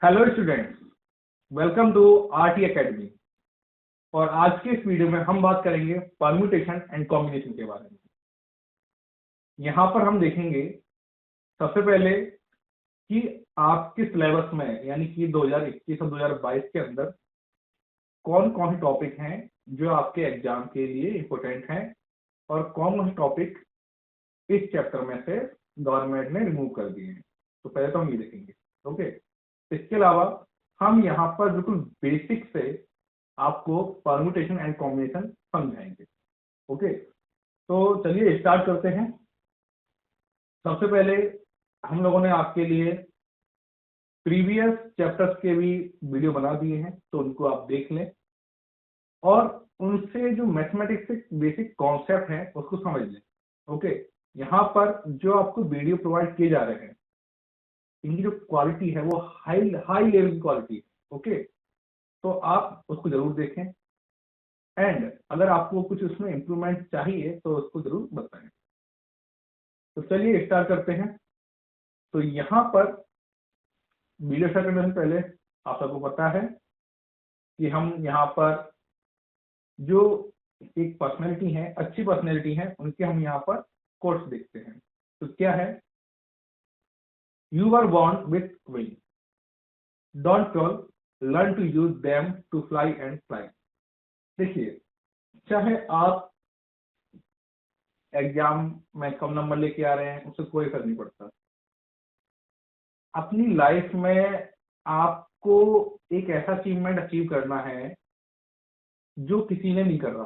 Hello students, welcome to RT academy. और आज के इस वीडियो में हम बात करेंगे परम्यूटेशन एंड कॉम्बिनेशन के बारे में। यहाँ पर हम देखेंगे सबसे पहले कि आपके सिलेबस में यानी कि 2021 और 2022 के अंदर कौन कौन से टॉपिक हैं जो आपके एग्जाम के लिए इम्पोर्टेंट हैं और कौन कौन से टॉपिक इस चैप्टर में से गवर्नमेंट ने रिमूव कर दिए हैं। तो पहले तो हम ये देखेंगे। ओके, इसके अलावा हम यहाँ पर बिल्कुल बेसिक से आपको परम्यूटेशन एंड कॉम्बिनेशन समझाएंगे। ओके, तो चलिए स्टार्ट करते हैं। सबसे पहले हम लोगों ने आपके लिए प्रीवियस चैप्टर्स के भी वीडियो बना दिए हैं, तो उनको आप देख लें और उनसे जो मैथमेटिक्स के बेसिक कॉन्सेप्ट है उसको समझ लें। ओके, यहाँ पर जो आपको वीडियो प्रोवाइड किए जा रहे हैं इनकी जो क्वालिटी है वो हाई लेवल की क्वालिटी है। ओके, तो आप उसको जरूर देखें एंड अगर आपको कुछ उसमें इम्प्रूवमेंट चाहिए तो उसको जरूर बताएं। तो चलिए स्टार्ट करते हैं। तो यहाँ पर वीडियो स्टार्ट करने से पहले आप सबको पता है कि हम यहाँ पर जो एक पर्सनैलिटी है, अच्छी पर्सनैलिटी है, उनके हम यहाँ पर कोट्स देखते हैं। तो क्या है? You are born with wing, don't crawl, learn to use them to fly and fly. देखिए, चाहे आप एग्जाम में कम नंबर लेके आ रहे हैं उससे कोई फर्क नहीं पड़ता। अपनी लाइफ में आपको एक ऐसा अचीवमेंट अचीव करना है जो किसी ने नहीं कर रहा।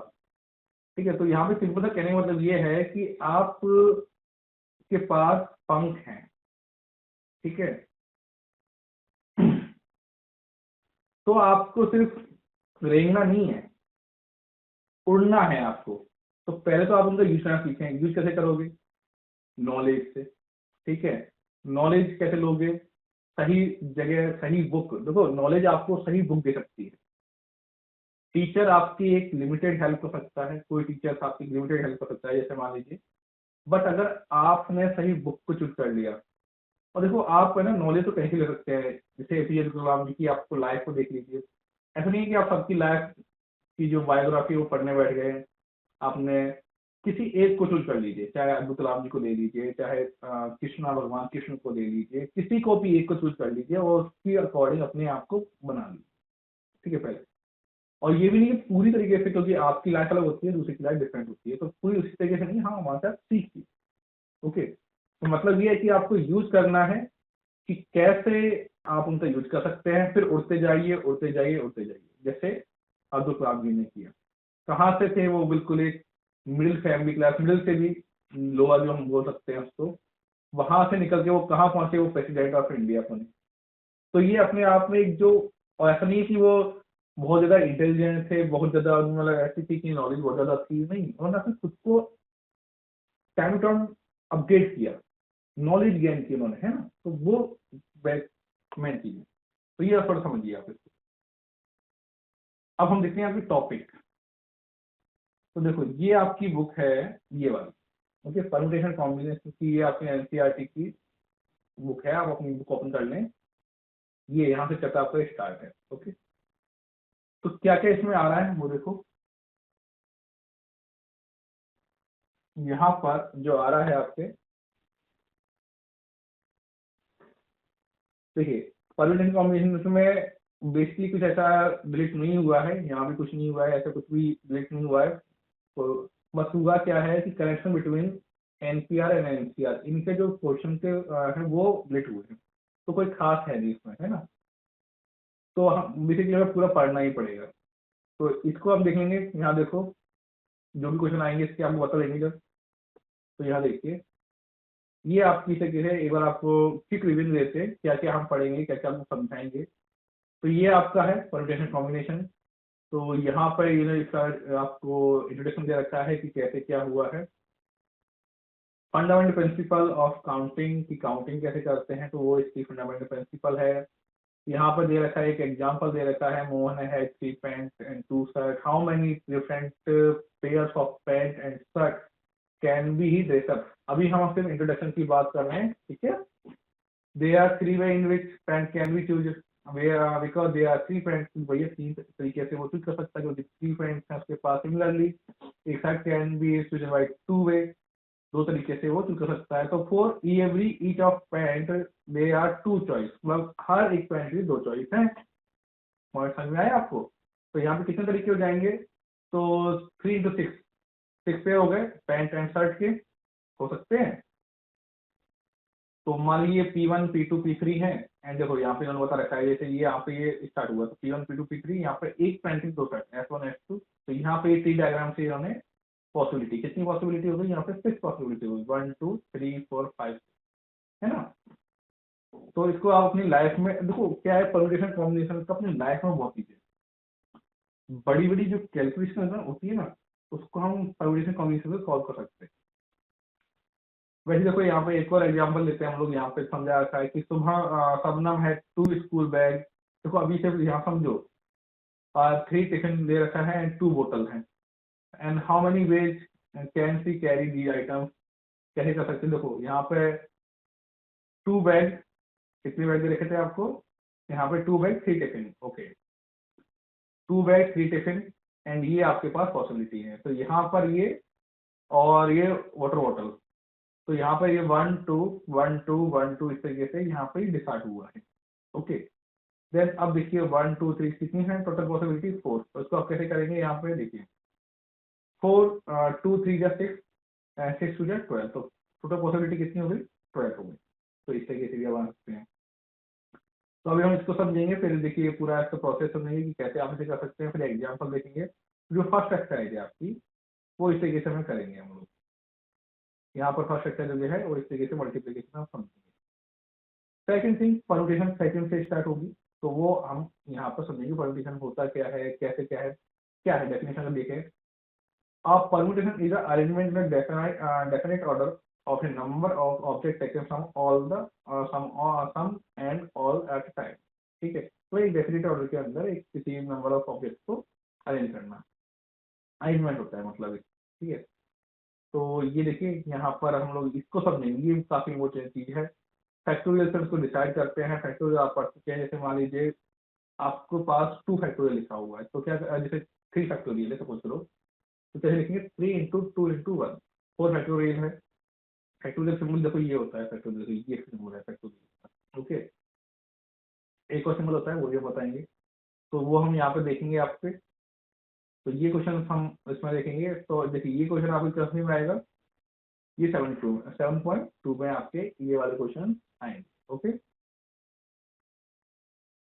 ठीक है, तो यहाँ पे सिंपल सा कहने का मतलब ये है कि आप के पास पंख हैं। ठीक है, तो आपको सिर्फ रेंगना नहीं है, उड़ना है आपको। तो पहले तो आप उनका यूज करना सीखें। यूज कैसे करोगे? नॉलेज से। ठीक है, नॉलेज कैसे लोगे? सही जगह सही बुक। देखो, नॉलेज आपको सही बुक दे सकती है। टीचर आपकी एक लिमिटेड हेल्प कर सकता है, कोई टीचर आपकी लिमिटेड हेल्प कर सकता है, जैसे मान लीजिए। बट अगर आपने सही बुक को चूज कर लिया, और देखो आप है ना नॉलेज तो कहीं से ले सकते हैं। जैसे एपीजे कलाम जी की आपको लाइफ को देख लीजिए। ऐसा नहीं है कि आप सबकी लाइफ की जो बायोग्राफी वो पढ़ने बैठ गए। आपने किसी एक को चूज कर लीजिए, चाहे अब्दुल कलाम जी को ले लीजिए, चाहे कृष्णा भगवान कृष्ण को ले लीजिए, किसी को भी एक को चूज कर लीजिए और उसकी अकॉर्डिंग अपने आप को बना लीजिए। ठीक है, पहले। और ये भी नहीं कि पूरी तरीके से, क्योंकि आपकी लाइफ अलग होती है, दूसरी की लाइफ डिफरेंट होती है, तो पूरी उसी तरीके से नहीं, हाँ हमारे साथ सीखिए। ओके, तो मतलब ये है कि आपको यूज करना है कि कैसे आप उनका यूज कर सकते हैं। फिर उड़ते जाइए उड़ते जाइए उड़ते जाइए, जैसे अब्दुल कलाम जी ने किया। कहाँ से थे वो? बिल्कुल एक मिडिल फैमिली क्लास, मिडिल से भी लोअर जो हम बोल सकते हैं उसको, वहां से निकल के वो कहाँ पहुंचे? वो प्रेसिडेंट ऑफ इंडिया बने। तो ये अपने आप में एक जो, और ऐसा नहीं है कि वो बहुत ज्यादा इंटेलिजेंट थे, बहुत ज्यादा मतलब ऐसी थी कि नॉलेज बहुत ज्यादा थी, नहीं। उन्होंने अपने खुद को टाइम टू टाइम अपडेट किया, नॉलेज गेन की उन्होंने, है ना। तो वो मेन चीज है। तो ये थोड़ा समझिए आप इसको। अब हम देखते हैं आपकी टॉपिक। तो देखो, ये आपकी बुक है, ये वाली। ओके, परम्यूटेशन कॉम्बिनेशन की, ये आपकी एनसीईआरटी की बुक है। आप अपनी बुक ओपन कर लें। ये यहाँ से चैप्टर आपका स्टार्ट है। ओके, तो क्या क्या इसमें आ रहा है वो देखो। यहाँ पर जो आ रहा है आपके, देखिए, परम्यूटेशन कॉम्बिनेशन में बेसिकली कुछ ऐसा डिलीट नहीं हुआ है, यहाँ भी कुछ नहीं हुआ है, ऐसा कुछ भी डिलीट नहीं हुआ है। तो बस हुआ क्या है कि connection between NPR and NCR, इनके जो क्वेश्चन के हैं वो डिलीट हुए हैं। तो कोई खास है नहीं इसमें, है ना। तो हम बेसिकली हमें पूरा पढ़ना ही पड़ेगा। तो इसको हम देख लेंगे। यहाँ देखो, जो भी क्वेश्चन आएंगे इसके आपको बता देंगे जब। तो यहाँ देखिए, ये आपकी से है, एक बार आपको क्विक रिविजन देते हैं क्या क्या हम पढ़ेंगे, क्या क्या आपको समझाएंगे। तो ये आपका है परम्यूटेशन कॉम्बिनेशन। तो यहाँ पर ये आपको इंट्रोडक्शन दे रखा है कि कैसे क्या हुआ है। फंडामेंटल प्रिंसिपल ऑफ काउंटिंग, की काउंटिंग कैसे करते हैं, तो वो इसकी फंडामेंटल प्रिंसिपल है। यहाँ पर दे रखा है, एक एग्जांपल दे रखा है, Mohan had 3 pant and 2 shirt, how many different pairs of pant and shirt can be he dress up. अभी हम सिर्फ इंट्रोडक्शन की बात कर रहे हैं। ठीक है, they are 3 way in which pant can be choose. Because they are three friends, भैया तीन तरीके से वो चूज कर सकता है, जो थ्री फ्रेंड्स हैं उसके पास। सिमिलरली एक side can be chosen by two way, दो तरीके से वो चूज कर सकता है। तो for every each of pant they are two choice, मतलब हर एक पैंट की दो चॉइस है। पॉइंट समझ में आया आपको? तो यहाँ पे कितने तरीके हो जाएंगे? तो 3 into 6, 6 पेयर हो गए पैंट एंड शर्ट के, हो सकते हैं। तो मान लीजिए P1 P2 P3 है, एंड देखो यहाँ पे इन्होंने बता रखा है, जैसे ये यहाँ पे ये स्टार्ट हुआ तो P1 P2 P3, यहाँ पे एक पैंट की दो शर्ट S1 S2। तो यहाँ पे ट्री डायग्राम से इन्होंने पॉसिबिलिटी, कितनी पॉसिबिलिटी हो गई यहाँ पे? 6 पॉसिबिलिटी हो गई, 1 2 3 4 5, है ना? तो इसको आप अपनी लाइफ में देखो, क्या है परम्यूटेशन कॉम्बिनेशन का अपनी लाइफ में बहुत चीजें, बड़ी बड़ी जो कैलकुलेशन होती है ना, उसको हम परम्यूटेशन कॉम्बिनेशन से सॉल्व कर सकते हैं। वैसे देखो यहाँ पे एक और एग्जांपल लेते हैं हम लोग। यहाँ पे समझा रखा है कि सुबह शबनम है 2 स्कूल बैग। देखो अभी से यहाँ समझो, 3 टिफिन ले रखा है एंड 2 बोतल है, and how many ways can see carry the item. कैसे कर सकते हैं? देखो यहाँ पे 2 बैग, कितने बैग लिखे थे आपको यहाँ पे? 2 bag 3 tiffin, okay, 2 bag 3 tiffin, and ये आपके पास पॉसिबिलिटी है। तो यहाँ पर ये और ये वाटर बॉटल, तो यहाँ पर ये 1 2 1 2 1 2 इस तरीके से यहाँ पर डिसाइड हुआ है। ओके, देन अब देखिए 1 2 3 कितनी है टोटल पॉसिबिलिटी? 4। तो इसको आप कैसे करेंगे? यहाँ पे देखिए 4 2 3 जा 6 एंड 6 2 जा 12, तो टोटल पॉसिबिलिटी कितनी हो गई? 12 हो गई। तो इस तरीके से भी आप बना सकते हैं। तो अभी हम इसको समझेंगे, फिर देखिए पूरा इसका प्रोसेस समझेंगे कि कैसे आप इसे कर सकते हैं, फिर एग्जाम्पल देखेंगे। जो फर्स्ट एक्सरसाइज है आपकी, वो इस तरीके से हम करेंगे हम लोग। यहाँ पर फर्स्ट एक्सरसाइज जो है वो इस तरीके से मल्टीप्लीकेशन आप समझेंगे। सेकंड थिंग परम्यूटेशन सेकंड से स्टार्ट होगी, तो वो हम यहाँ पर समझेंगे परम्यूटेशन होता क्या है, कैसे क्या है, क्या है डेफिनेशन में देखें। अब परम्यूटेशन इज अरेंजमेंट में definite order of a number of object taken from all the some and all at time. ठीक है, तो एक डेफिनेट ऑर्डर के अंदर एक किसी नंबर ऑफ ऑब्जेक्ट को अरेंज करना, अरेंजमेंट होता है मतलब। ठीक है, तो ये देखिए यहाँ पर हम लोग इसको समझेंगे, ये काफी इम्पोर्टेंट चीज है। फैक्टोरियल से उसको डिसाइड करते हैं। फैक्टोरियल आप पढ़ चुके हैं, जैसे मान लीजिए आपको पास 2 फैक्टोरियल लिखा हुआ है, तो क्या जैसे 3 फैक्टोरियल है सपोज करो, तो कैसे लिखेंगे? 3 इंटू 2 इंटू 1, 4 फैक्टोरियल है। फैक्टोरियल सिंबल देखो ये होता है, फैक्टोरियल ये सिंबल है फैक्टोरियल। ओके, एक और सिंबल होता है वो ये बताएंगे, तो वो हम यहाँ पे देखेंगे आपसे। तो ये क्वेश्चन हम इसमें देखेंगे। तो देखिए ये क्वेश्चन आपके क्लास में आएगा, ये 7.2 में आपके ये वाले क्वेश्चन आएंगे। ओके,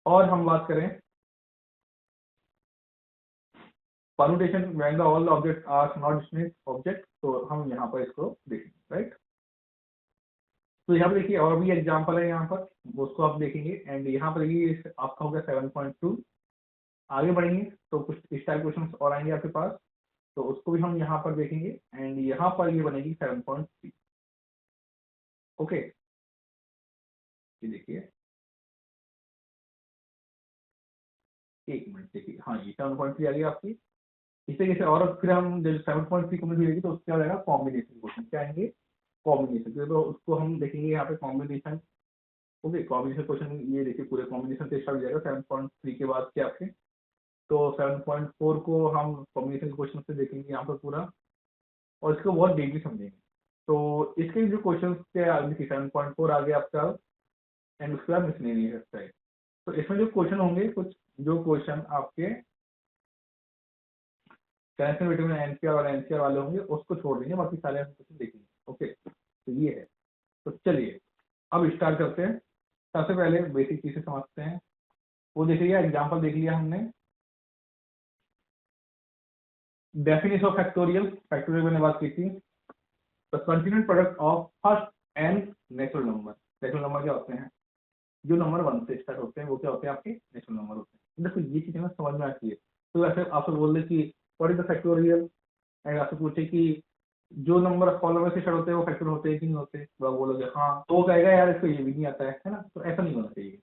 और हम बात करें permutation when the all object are not distinct object, तो हम यहाँ पर इसको देखेंगे, राइट। तो यहाँ पर देखिए और भी एग्जांपल है यहाँ पर, उसको आप देखेंगे। एंड यहाँ पर ये आपका हो गया 7.2। आगे बढ़ेंगे तो कुछ इस टाइप क्वेश्चन और आएंगे आपके पास, तो उसको भी हम यहाँ पर देखेंगे। एंड यहाँ पर ये बनेगी 7.3। ओके, ये देखिए, एक मिनट देखिए, हाँ ये 7.3 आ गई आपकी। इस तरीके से, और फिर हम जब 7.3 कंप्लीट हो जाएगी तो उसके बाद आएगा कॉम्बिनेशन क्वेश्चन। क्या आएंगे? कॉम्बिनेशन, तो उसको हम देखेंगे यहाँ पे कॉम्बिनेशन। ओके, कॉम्बिनेशन क्वेश्चन ये देखिए पूरे कॉम्बिनेशन से स्टार्ट हो जाएगा 7.3 के बाद के आपके। तो 7.4 को हम कॉम्बिनेशन क्वेश्चन से देखेंगे यहाँ पर पूरा, और इसको बहुत डीपली समझेंगे। तो इसके जो क्वेश्चन के आगे 7.4 आ गया आपका, एंड उसके बाद मिसलेनियस एक्सरसाइज। तो इसमें जो क्वेश्चन होंगे, कुछ जो क्वेश्चन आपके कैंसर विटामिन एनसीआर और एनसीआर वाले होंगे उसको छोड़ देंगे, बाकी सारे हम क्वेश्चन देखेंगे। ओके, तो ये है। तो चलिए अब स्टार्ट करते हैं। सबसे पहले बेसिक चीजें समझते हैं। वो देख लिया, एग्जांपल देख लिया हमने। डेफिनेशन ऑफ फैक्टोरियल, फैक्टोरियल मैंने बात की थी। The continuous product of first and natural number. Natural number क्या होते हैं? जो नंबर 1 से स्टार्ट होते हैं वो क्या होते हैं? आपके नेचुरल नंबर होते हैं। देखो ये चीजें समझ में आती है। तो ऐसे आपसे बोल दे कि what is the factorial, and आपसे पूछे कि जो नंबर फॉलोवर से स्टार्ट होते हैं वो फैक्टर होते हैं कि नहीं होते, तो आप बोलोगे हाँ, तो वो कहेगा यार इसको ये भी नहीं आता है ना। तो ऐसा नहीं होना चाहिए।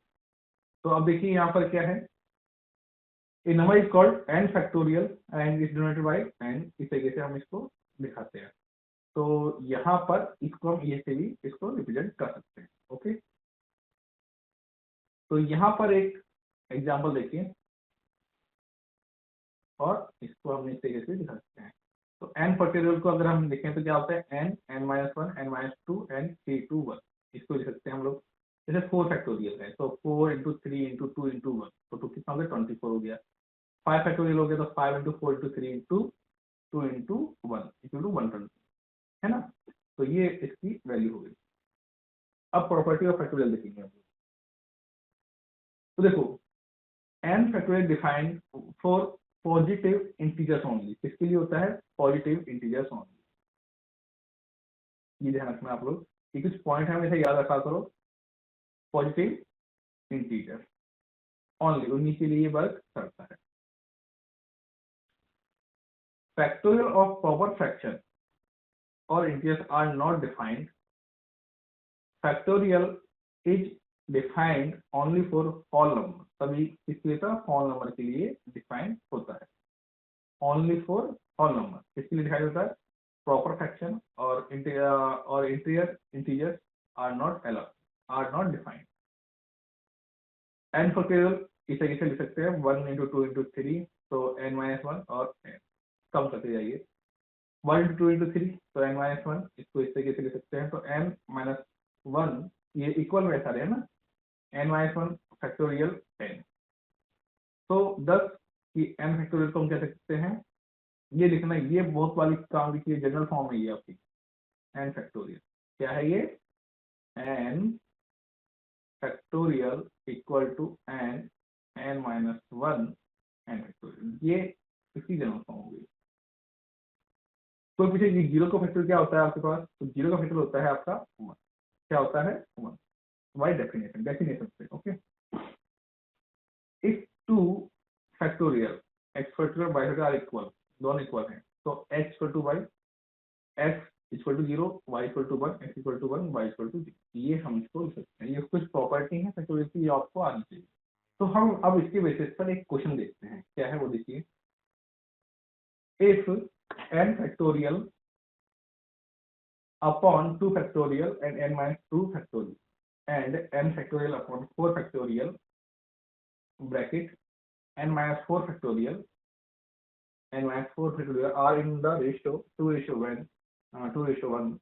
तो अब देखिए यहाँ पर क्या है, a number is called n factorial and is denoted by n. इस तरीके से हम इसको दिखाते हैं। तो यहाँ पर इसको हम ये से भी इसको रिप्रेजेंट कर सकते हैं। ओके, तो यहाँ पर एक एग्जाम्पल देखिए, और इसको हम इस तरीके से दिखा सकते हैं। तो n फैक्टोरियल को अगर हम देखें तो क्या होता है, n, n-1, n-2, n 3 2 1, इसको लिख सकते हैं हम लोग। जैसे 4 फैक्टोरियल है तो 4 इंटू 3 इंटू 2 इंटू 1, तो 2 कितना हो गया, 24 हो गया। 5 फैक्टोरियल हो गया तो 5 into 4 into 3 into 2 into 1 equal to 120, है ना। तो ये इसकी वैल्यू हो गई। अब प्रॉपर्टी ऑफ फैक्टोरियल देखेंगे हम लोग। तो देखो, n factorial defined for positive integers only, किसके लिए होता है, पॉजिटिव इंटीजर्स ओनली। ये ध्यान रखना आप लोग कि कुछ पॉइंट है, हमेशा याद रखा करो। पॉजिटिव इंटीजर ओनली, उन्हीं के लिए वर्क करता है। फैक्टोरियल ऑफ प्रॉपर फ्रैक्शन और integers are not defined. Factorial is defined only for whole number, तभी किसके लिए था, होल नंबर के लिए डिफाइंड होता है। ओनली फॉर होल नंबर किसके लिए डिफाइंड होता है, प्रॉपर फ्रैक्शन और integers are not allowed, are not defined. n factorial इस तरीके से लिख सकते हैं, 1 इंटू 2 इंटू 3, तो n-1 और n कम करते जाइए। 1 इंटू 2 इंटू 3 तो n-1, इसको इस तरीके से लिख सकते हैं, तो n-1 ये इक्वल में सारे है ना, n-1 फैक्टोरियल n। तो 10 की n फैक्टोरियल को हम क्या सकते हैं, ये लिखना, ये बहुत वाली काम की जनरल फॉर्म है ये आपकी, n फैक्टोरियल क्या है ये, n factorial equal to n-1 n factorial, ये इसकी जनरल फॉर्म होगी। कोई पूछे कि जीरो का फैक्टर क्या होता है आपके पास, तो जीरो का फैक्टर होता है आपका 1, क्या होता है 1, वाई डेफिनेशन, डेफिनेशन से, okay. If 2 factorial x factorial y factorial are equal, दोनों इक्वल हैं, तो x equal to y, x equal to 0, y equal to 1, x equal to 1, y equal to 0, ये हम इसको लिख सकते हैं। ये कुछ प्रॉपर्टी है फैक्टोरियल की, ये आपको आनी चाहिए। तो हम अब इसके बेसिस पर एक क्वेश्चन देखते हैं, क्या है वो देखिए। If n factorial upon 2 factorial and n minus 2 factorial and n factorial upon 4 factorial bracket n minus 4 factorial n minus 4 factorial are in the ratio 2:1, 2:1,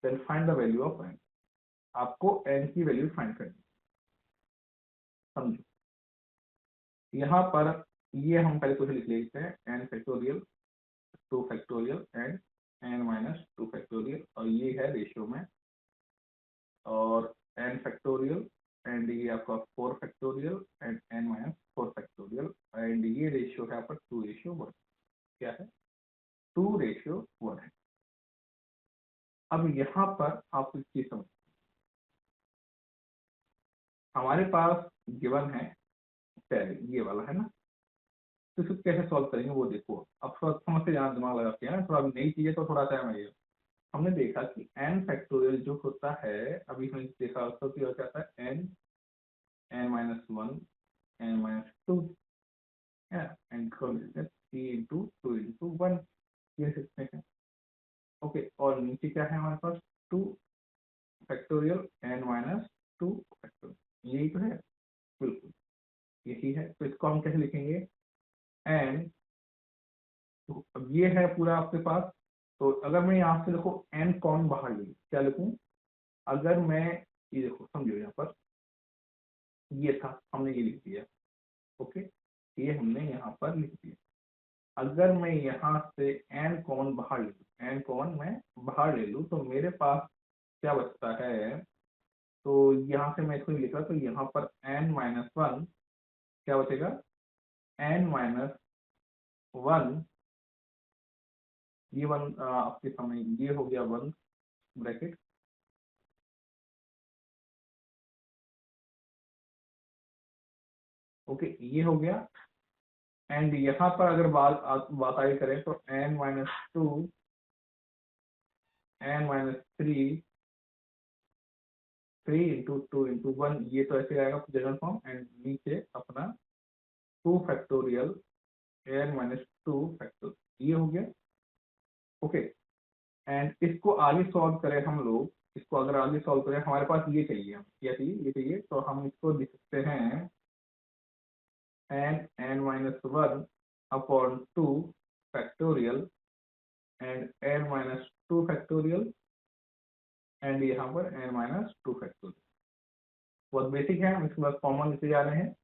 then find the value of n। आपको n की value find करनी, समझो। यहाँ पर ये हम पहले कुछ लिख लेते हैं, n factorial 2 factorial and n minus 2 factorial, और ये है रेशियो में, और n फैक्टोरियल एंड ये आपका 4 factorial and n minus 4 factorial, and ये रेशियो है आपका 2:1, क्या है 2:1 है। अब यहाँ पर आप एक चीज समझ, हमारे पास गिवन है पहले ये वाला है ना, तो इसको कैसे सॉल्व करेंगे वो देखो। अब थोड़ा समझ से जाना, दिमाग लगा के, है ना, थोड़ा नई चीज है तो थोड़ा टाइम लगेगा। हमने देखा कि n फैक्टोरियल जो होता है, अभी हमने देखा उसका क्या होता है, n-1 n-2 and 3 into 2 into 1, ये सकते हैं, ओके। और नीचे क्या है हमारे पास, 2 फैक्टोरियल n-2 फैक्टोरियल, यही तो है, बिल्कुल यही है। तो इसको हम कैसे लिखेंगे, n, तो अब ये है पूरा आपके पास। तो अगर मैं यहाँ से देखो n कौन बाहर लूँ, क्या लिखूँ, अगर मैं, ये देखो समझो, यहाँ पर ये था, हमने ये लिख दिया, ओके, ये हमने यहाँ पर लिख दिया। अगर मैं यहाँ से n कॉमन बाहर ले लूँ, n कॉमन मैं बाहर ले लूँ, तो मेरे पास क्या बचता है, तो यहाँ से मैं इसको लिख रहा, तो यहाँ पर n-1 क्या बचेगा, n-1, ये 1 आपके सामने ये हो गया 1 ब्रैकेट, ओके, ये हो गया। एंड यहाँ पर अगर बात आगे करें तो n-2 n-3 3 इंटू 2 इंटू 1, ये तो ऐसे आएगा जनरल फॉर्म, एंड नीचे अपना 2 फैक्टोरियल n-2 फैक्टोरियल, ये हो गया, ओके। एंड इसको आगे सॉल्व करें हम लोग, इसको अगर आगे सॉल्व करें, हमारे पास ये चाहिए, हम क्या चाहिए, ये चाहिए, तो हम इसको लिख सकते हैं n minus 1 upon 2 factorial and n minus 2 factorial and यहाँ पर n minus 2 factorial। बहुत बेसिक है, हम इसके बाद कॉमन लेते जा रहे हैं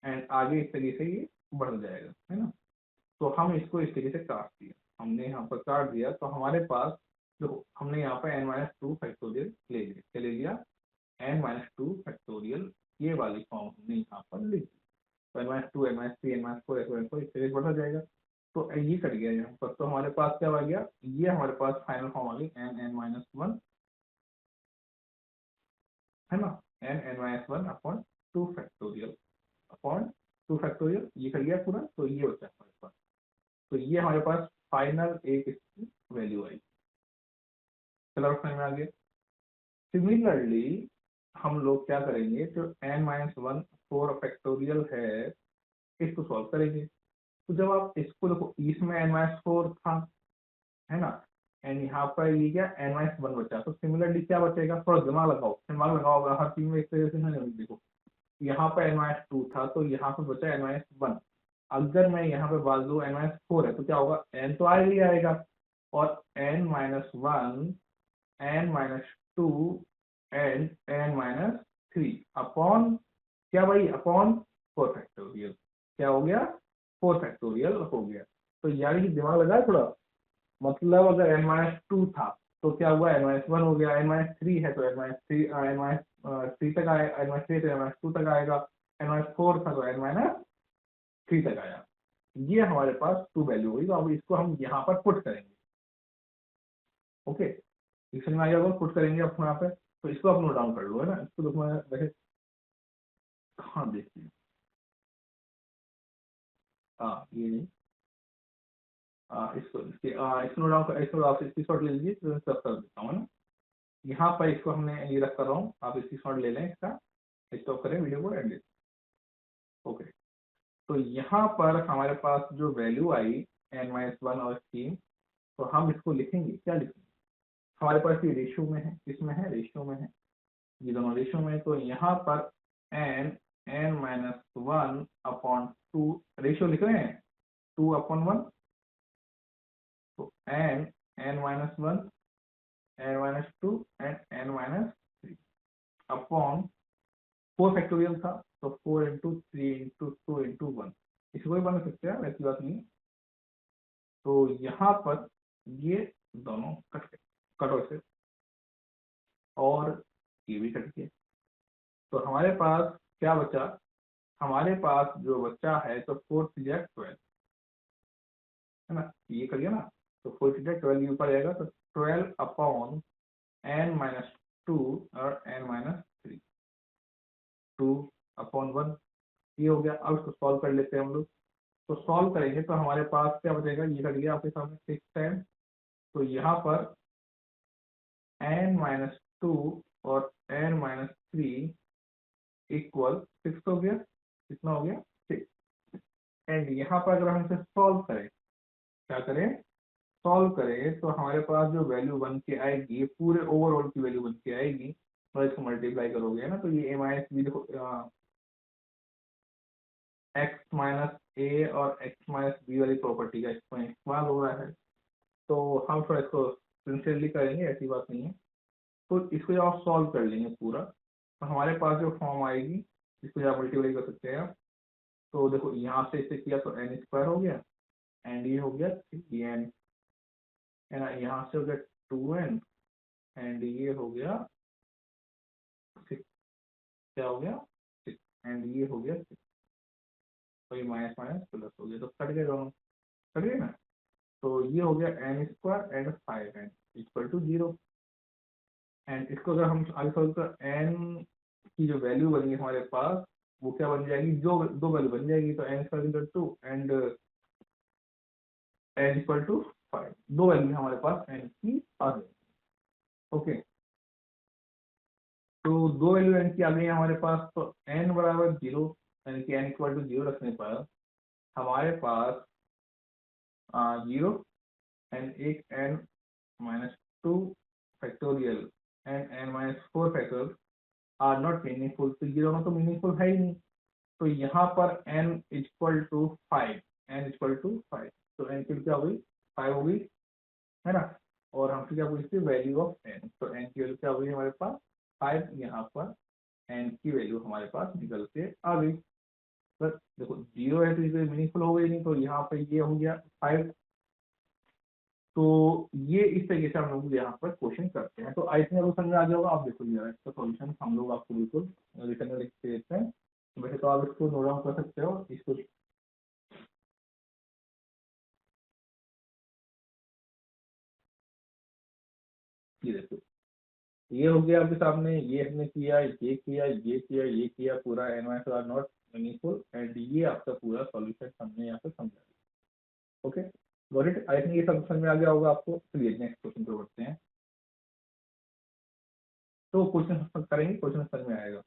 एंड आगे इस तरीके से ये बढ़ जाएगा, है ना। तो हम इसको इस तरीके से काट दिया, हमने यहाँ पर काट दिया, तो हमारे पास जो हमने यहाँ पर n minus 2 factorial ले लिया, क्या ले लिया, n minus 2 factorial, ये वाली फॉर्म हमने यहाँ पर ले ली। तो n minus 2, n minus 3, n minus 4, n minus 4 इस तरीके बढ़ा जाएगा। तो ये कट गया यहाँ पर, तो हमारे पास क्या आ गया, ये हमारे पास फाइनल फॉर्म आ गई n minus 1, है ना, n minus 1 upon 2 factorial upon 2 factorial, ये कर गया पूरा, तो ये बचा हमारे पास। तो ये हमारे पास फाइनल एक इसकी वैल्यू आई। चलो समझ में आ गया। सिमिलरली हम लोग क्या करेंगे, जो n minus 1 4 फैक्टोरियल है, इसको सॉल्व करेंगे। तो जब आप इसको देखो, इसमें n minus 4 था, है ना, एंड यहाँ पर ये क्या n minus 1 बचा, तो सिमिलरली क्या बचेगा, थोड़ा दिमाग लगाओ, दिमाग लगाओगा हर चीज में, इस तरह से नहीं। देखो यहाँ पर n minus 2 था, तो यहाँ पर बचा n minus 1। अगर मैं यहाँ पे बात दूं n minus 4 है, तो क्या होगा, n तो आएगा ही आएगा, और n minus 1, n minus 2 and n minus 3 upon क्या भाई, अपॉन 4 फैक्टोरियल। क्या हो गया, 4 फैक्टोरियल हो गया। तो यानी कि दिमाग लगाया थोड़ा, मतलब अगर n minus 2 था तो क्या हुआ, n minus 1 हो गया, n minus 3 है तो n minus 3 n minus 3 तक आएगा, n minus 3 तो n minus 2 तक आएगा, n minus 4 था तो n minus 3 तक आया। ये हमारे पास 2 वैल्यू हुई, तो अब इसको हम यहाँ पर पुट करेंगे। ओके, इक्वेशन में आगे पुट करेंगे अपने यहाँ पे, तो इसको आप नोट डाउन कर लो, है ना। इसको देखो मैं वैसे कहाँ देखिए, हाँ ये नहीं, इसको नोट डाउन, इसको आप इसकी शॉट ले लीजिए, तो सब कर देता हूँ, है ना। यहाँ पर इसको हमने ये रख कर रहा हूँ, आप इसकी शॉट ले लें, इसका स्टॉप करें वीडियो को, एंड। ओके, तो यहाँ पर हमारे पास जो वैल्यू आई n minus 1 और 3, तो हम इसको लिखेंगे, क्या लिखेंगे, हमारे पास ये रेशियो में है, किसमें है, रेशियो में है, ये दोनों रेशियो में है। तो यहाँ पर n minus 1 अपॉन 2, रेशियो लिख रहे हैं 2 अपॉन 1, तो n minus 1, n minus 2 and n minus 3 upon 4 factorial था, तो 4 इंटू 3 इंटू 2 इंटू 1, इसको भी बना सकते हैं, ऐसी बात नहीं है। तो यहाँ पर ये दोनों कट गए, कटो से, और ये भी कट गए। तो हमारे पास क्या बचा, हमारे पास जो बच्चा है, तो 4 3 12, है ना, ये करिए ना, तो 4 3 12 ये ऊपर आएगा, तो 12 अपॉन n minus 2 और n minus 3, 2 अपॉन 1, ये हो गया। अब इसको सॉल्व कर लेते हैं हम लोग। तो सॉल्व करेंगे तो हमारे पास क्या बचेगा, ये कट गया आपके सामने 6 टाइम, तो यहाँ पर n minus 2 और n minus 3 इक्वल 6 हो गया, कितना हो गया, 6। एंड यहाँ पर अगर हम इसे सॉल्व करें, क्या करें, सॉल्व करें, तो हमारे पास जो वैल्यू बन के आएगी, पूरे ओवरऑल की वैल्यू बन के आएगी, और इसको मल्टीप्लाई करोगे ना, तो ये a माइनस बी, देखो x माइनस ए और x माइनस बी वाली प्रॉपर्टी का इसमें इस्तेमाल हो रहा है। तो हम थोड़ा इसको सिंसियरली करेंगे, ऐसी बात नहीं है। तो इसको जब आप सॉल्व कर लेंगे पूरा, तो हमारे पास जो फॉर्म आएगी, इसको जब मल्टीप्लाई कर सकते हैं आप, तो देखो यहाँ से इसे किया तो n स्क्वायर हो गया, एंड ये हो गया 3n, है ना, यहाँ से हो गया 2n, एंड ये हो गया 6, क्या हो गया 6, एंड ये हो गया 6, तो ये माइनस माइनस प्लस हो गया, तो कट गए दोनों, कट गए ना। तो ये हो गया n square and 5n equal to 0। And इसको अगर हम आगे सॉल्व कर, n की जो वैल्यू बनी है हमारे पास, वो क्या बन जाएगी, जो दो वैल्यू बन जाएगी, तो n square equal to and n equal to 5, दो वैल्यू हमारे पास n की आ गई। ओके, तो दो वैल्यू n की आ गई हमारे पास, तो n बराबर 0, यानी कि n इक्वल टू 0 रखने पर हमारे पास 0 एंड एक n minus 2 factorial and n minus 4 factorial are not meaningful, तो ये दोनों तो मीनिंगफुल है ही नहीं। तो यहाँ पर n इक्वल टू 5, तो n की क्या हुई 5 होगी, है ना। और हमसे क्या पूछती है वैल्यू ऑफ n, तो n की वैल्यू क्या हुई हमारे पास 5, यहाँ पर n की वैल्यू हमारे पास निकल के आ गई। बस देखो 0 है तो ये मीनिंगफुल हो गई नहीं, तो यहाँ पे ये हो गया 5। तो ये इस तरीके से हम लोग यहाँ पर क्वेश्चन करते हैं। तो आई थिंक आपको समझ में आ गया होगा। आप देखो यार इसका सॉल्यूशन हम लोग आपको बिल्कुल रिटर्न में लिख के देते हैं। वैसे तो आप इसको नोट डाउन कर सकते हो इसको। ये देखो ये हो गया आपके सामने, ये हमने किया, ये किया, ये किया, ये किया, पूरा n minus are not meaningful, and ये आपका पूरा सॉल्यूशन हमने यहाँ पे समझा दिया। Okay got it. I think ये सब समझ में आ गया होगा आपको। चलिए नेक्स्ट क्वेश्चन पे बढ़ते हैं। तो क्वेश्चन करेंगे, क्वेश्चन समझ में आएगा।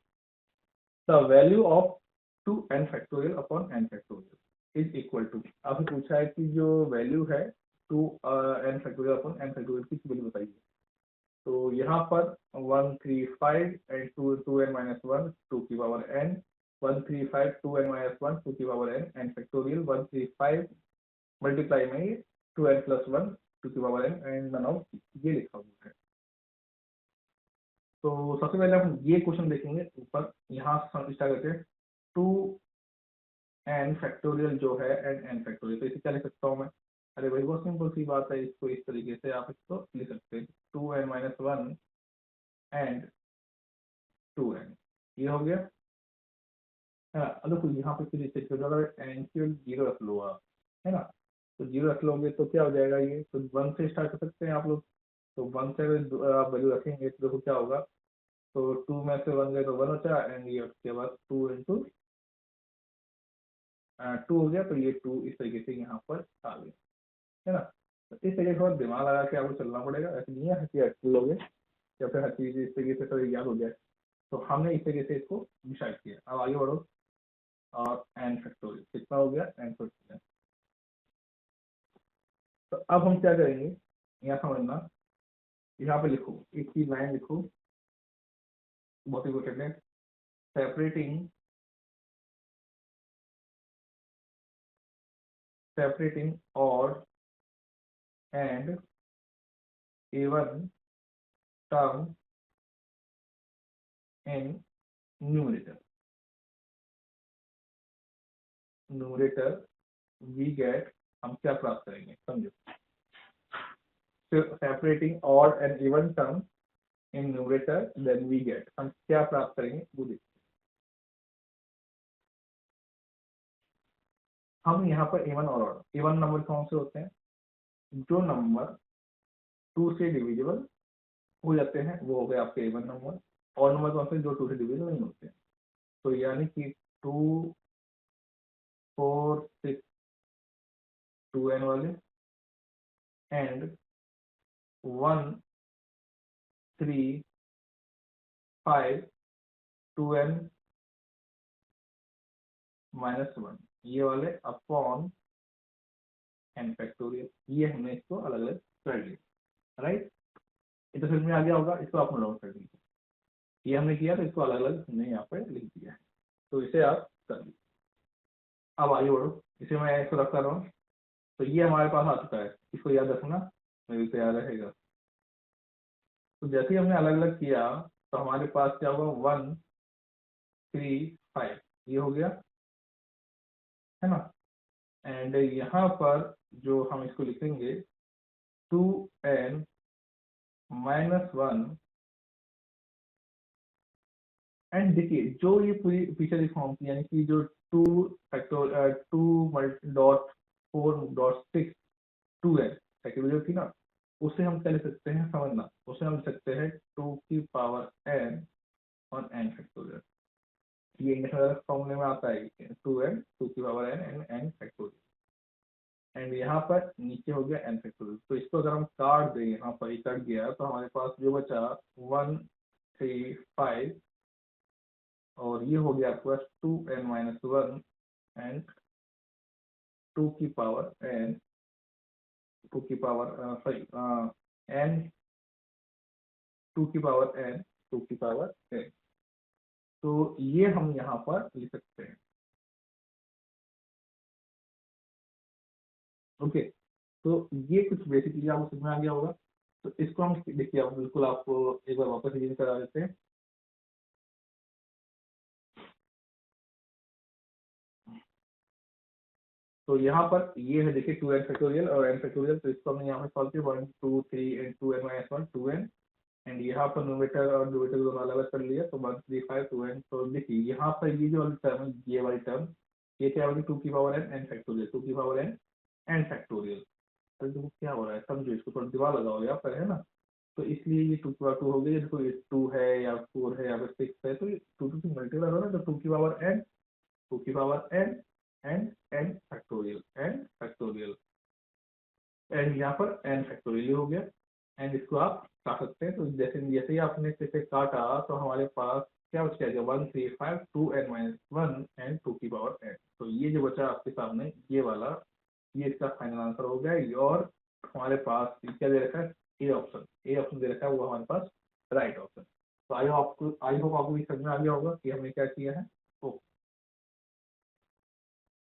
The value of 2n factorial upon n factorial is equal to, आपसे पूछा है कि जो वैल्यू है 2n factorial upon n factorial की वैल्यू बताइए। तो यहाँ पर 135 एंड 2n माइनस 1 2 की पावर n, 135 2n माइनस 1 2 की power n and factorial 135 multiply में 2n प्लस 1 2 की power n and none of ये लिखा हुआ है। तो सबसे पहले हम ये क्वेश्चन देखेंगे ऊपर, यहाँ स्टार्ट करते हैं। 2n फैक्टोरियल जो है एंड n फैक्टोरियल, तो इसे क्या लिख सकता हूँ मैं। अरे भाई बहुत सिंपल सी बात है, इसको इस तरीके से आप इसको लिख सकते हैं 2n माइनस 1 एंड 2n, ये हो गया है ना। अब देखो यहाँ पे फिर इसे एन की जीरो रख लो आप, है ना। तो जीरो रख लोगे तो क्या हो जाएगा, ये तो 1 से स्टार्ट कर सकते हैं आप लोग। तो 1 से अगर आप वैल्यू रखेंगे तो देखो क्या होगा। तो 2 में से 1 गए तो 1 बचा, एंड ये उसके बाद 2 इंटू 2 हो गया, तो ये 2 इस तरीके से यहाँ पर आ गया, है ना। तो इस तरीके से थोड़ा दिमाग लगा के आपको चलना पड़ेगा, ऐसे नहीं है हर चीज अटक लोगे या फिर हर चीज इस तरीके से थोड़ी याद हो जाए। तो हमने इस तरीके से इसको डिसाइड किया। अब आगे बढ़ो। और एन फैक्टोरियल कितना हो गया, एन फैक्टोरियल। तो अब हम क्या करेंगे, यहाँ समझना, यहाँ पे लिखो एक चीज लाइन लिखो, बहुत इंपॉर्टेंट है। Separating odd and even term in numerator, we get, हम क्या प्राप्त करेंगे समझो। Separating odd and even term in numerator then we get, हम क्या प्राप्त करेंगे वो देखिए। हम यहाँ पर इवन और ऑड, इवन नंबर कौन से होते हैं, जो नंबर 2 से डिविजिबल हो जाते हैं वो हो गए आपके इवन नंबर। और नंबर कौन से, जो 2 से डिविजिबल नहीं होते हैं। तो यानी कि 2 4 6 2n वाले, एंड 1 3 5 2n माइनस 1 ये वाले अपॉन n फैक्टोरियल, ये हमने इसको अलग अलग कर लिया, राइट। ये तो फिर में आ गया होगा, इसको आप नोट कर लीजिए। ये हमने किया तो इसको अलग अलग हमने यहाँ पर लिख दिया है, तो इसे आप कर लीजिए। अब आगे बढ़ो, इसे मैं इसको रखता रहा हूँ। तो ये हमारे पास आ चुका है, इसको याद रखना, मेरे को याद रहेगा। तो जैसे ही हमने अलग अलग किया तो हमारे पास क्या होगा 1 3 5 ये हो गया, है ना। एंड यहाँ पर जो हम इसको लिखेंगे 2n माइनस 1, एंड देखिए जो ये पूरी फीचर की फॉर्म थी, यानी कि जो 2 फैक्टर 2.4.6 2n फैक्टोरियल थी ना, उसे हम क्या लिख सकते हैं समझना, उसे हम लिख सकते हैं 2 की पावर n और n फैक्टोरियल। ये इंग्लिश फॉर्मूले में आता है 2n 2 की power n and n factorial, and यहाँ पर नीचे हो गया n फैक्टोरियल। तो इसको अगर हम काट दें, यहाँ पर कट गया तो हमारे पास जो बचा 1 3 5, और ये हो गया आपके पास 2n माइनस 1 एंड 2 की पावर n 2 की पावर सॉरी n 2 की पावर n 2 की पावर n। तो ये हम यहाँ पर लिख सकते हैं। ओके, तो ये कुछ बेसिक चीजें आपको समझ में आ गया होगा। तो इसको हम देखिए, आप बिल्कुल आपको एक बार वापस रिवीजन करा देते हैं। तो यहाँ पर ये है देखिए 2n फैक्टोरियल और n फैक्टोरियल, तो इसको हमने यहाँ पे सॉल्व किया 1 2 3 and 2n minus 1 2n, and यहाँ पर न्यूमरेटर और डिनोमिनेटर दोनों अलग अलग कर लिया, तो 1 3 5 2n। तो देखिए यहाँ पर ये जो वाली टर्म है, ये वाली टर्म, ये क्या होगी 2 की पावर n n फैक्टोरियल, 2 की पावर n n फैक्टोरियल। तो देखो क्या हो रहा है, समझो इसको, थोड़ा दिमाग लगाओ यहाँ पर, है ना। तो इसलिए ये 2 की पावर 2 हो गई, देखो ये 2 है या 4 है या फिर 6 है, तो ये 2 से मल्टीप्लाई हो रहा है, तो 2 की पावर n, 2 की power n and n factorial, n factorial, and यहाँ पर n फैक्टोरियल हो गया। एंड इसको आप काट सकते हैं, तो जैसे जैसे ही आपने इसे काटा तो हमारे पास क्या बच जाएगा 1 3 5 2n माइनस 1 एंड 2 की पावर n। तो ये जो बचा आपके सामने ये वाला, ये इसका फाइनल आंसर हो गया। और हमारे पास क्या दे रखा है, ए ऑप्शन दे रखा है, वो हमारे पास राइट ऑप्शन। तो आई होप आपको ये समझ में आ गया होगा कि हमने क्या किया है। तो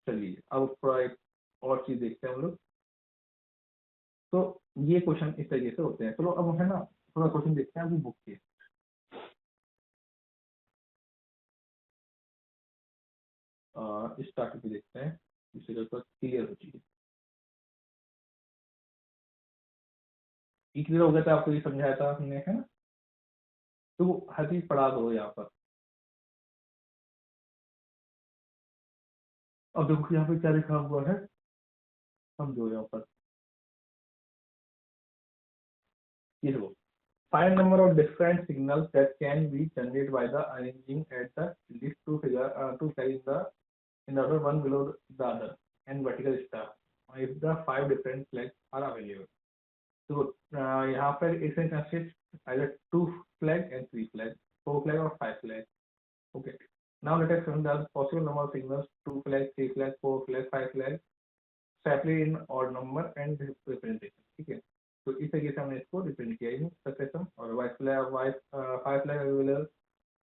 चलिए अब थोड़ा एक और चीज देखते हैं हम लोग। तो ये क्वेश्चन इस तरीके से होते हैं। चलो अब है ना, थोड़ा क्वेश्चन देखते हैं अपनी बुक के। इस टॉपिक पे देखते हैं, जिससे जो क्लियर हो चीज। ये क्लियर हो गया था, आपको ये समझाया था हमने, है ना। तो हर चीज पढ़ा दो यहाँ पर। अब देखो यहाँ पे क्या लिखा हुआ है, समझो यहाँ पर। ये देखो, find number of different signals that can be generated by the arranging at the least two flags in the order one below the other and vertical star if the 5 different flags are available. तो यहाँ पर इसे consist either 2 flag and 3 flag, 4 flag or 5 flag. Okay. Now let us find the possible number of signals 2 flag, 3 flag, 4 flag, 5 flag separately in odd number and representation. ठीक है, तो इस तरीके से हमने इसको रिप्रेजेंट किया है सक्सेशन। और vice 5 flag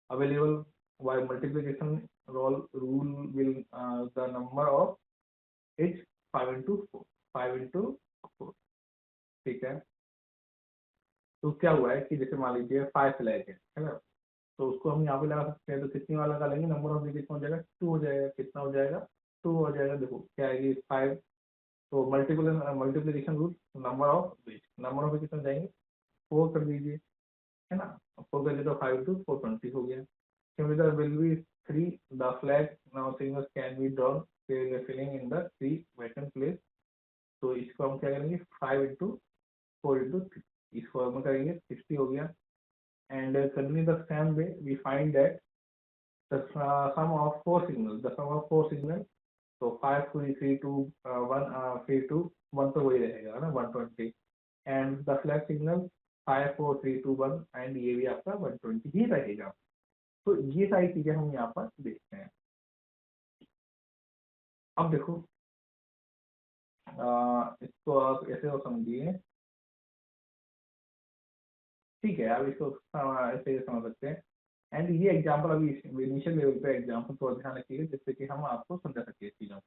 available by multiplication rule will the number of is 5 into 4, 5 into 4। ठीक है, तो क्या हुआ है कि जैसे मान लीजिए 5 फ्लैग है ना, तो उसको हम यहाँ पे लगा सकते हैं, तो कितनी वाला लगा लेंगे, नंबर ऑफ कितना हो जाएगा 2 हो जाएगा, कितना हो जाएगा 2 हो जाएगा। देखो क्या आएगी 5, तो मल्टीप्लीकेशन रूल, नंबर ऑफ कितना जाएंगे 4 कर दीजिए, है ना। 4 कर दिए तो 5 into 4 20 हो गया। Similar will be 3 the flag now signals can be drawn filling in the 3 vacant place। तो इसको हम क्या करेंगे 5 into 4 into 3, इसको हम करेंगे 60 हो गया। And continuing the same way we find that the sum of 4 signals, तो 5 3 3 2 1 3 2 1 तो वही रहेगा, है ना 120। And the flag signal 5 4 3 2 1 and ये भी आपका 120 ही रहेगा। तो ये सारी चीजें हम यहाँ पर देखते हैं। अब देखो इसको आप ऐसे तो समझिए, ठीक है, आप इसको ऐसे समझ सकते हैं। एंड ये एग्जांपल अभी इनिशियल लेवल पे एग्जांपल थोड़ा ध्यान रखिएगा, जिससे कि हम आपको समझा सके इस चीजों को।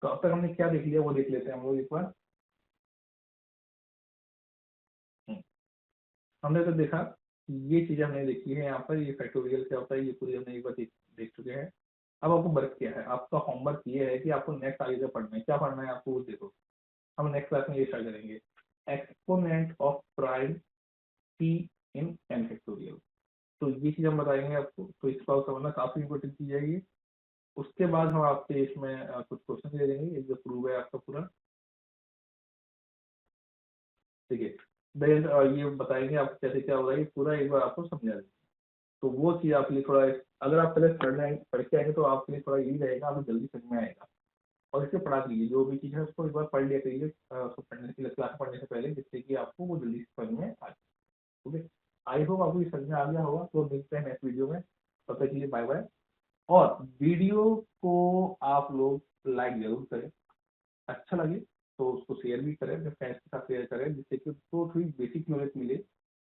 तो अब तक हमने क्या देख लिया वो देख लेते हैं हम लोग एक बार। हम्म, हमने तो देखा ये चीजें हमने देखी है यहाँ पर, ये फैक्टोरियल क्या होता है ये पूरी हमने एक बार देख चुके हैं। अब आपको वर्क क्या है, आपका होमवर्क ये है कि आपको नेक्स्ट आगे का पढ़ना है। क्या पढ़ना है आपको वो देखो, हम नेक्स्ट क्लास में ये स्टार्ट करेंगे, exponent of prime T in an factorial. तो ये चीज हम बताएंगे आपको, तो इसका समझना काफी इंपॉर्टेंट चीज है ये। उसके बाद हम आपसे इसमें कुछ क्वेश्चन दे देंगे, एक जो प्रूव है आपका पूरा, ठीक है। देन ये बताएंगे आप कैसे क्या होगा, ये पूरा एक बार आपको समझा देंगे। तो वो चीज आपके लिए थोड़ा, अगर आप पहले पढ़ के आएंगे तो आपके लिए थोड़ा इजी रहेगा, आपको जल्दी समझ में आएगा। और इसे पढ़ा कीजिए, जो भी चीज़ है उसको एक बार पढ़ लिया करिए उसको पढ़ने से, क्लास पढ़ने से पहले, जिससे कि आपको वो जल्दी समझ में आ जाए। ओके, आई होप आपको ये समझ में आ गया होगा। तो मिलते हैं नेक्स्ट वीडियो में, तब तक के लिए बाय बाय। और वीडियो को आप लोग लाइक जरूर करें, अच्छा लगे तो उसको शेयर भी करें, अपने फ्रेंड्स के साथ शेयर करें, जिससे कि उसको थोड़ी बेसिक नॉलेज मिले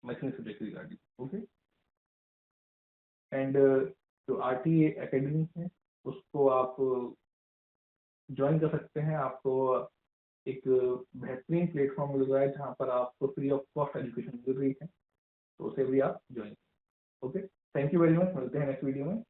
machine subject regarding. Okay, and जो RT एकेडमी है उसको आप ज्वाइन कर सकते हैं। आपको एक बेहतरीन प्लेटफॉर्म मिल रहा है जहाँ पर आपको फ्री ऑफ कॉस्ट एजुकेशन मिल रही है, तो उसे भी आप join. Okay, thank you very much, मिलते हैं नेक्स्ट वीडियो में।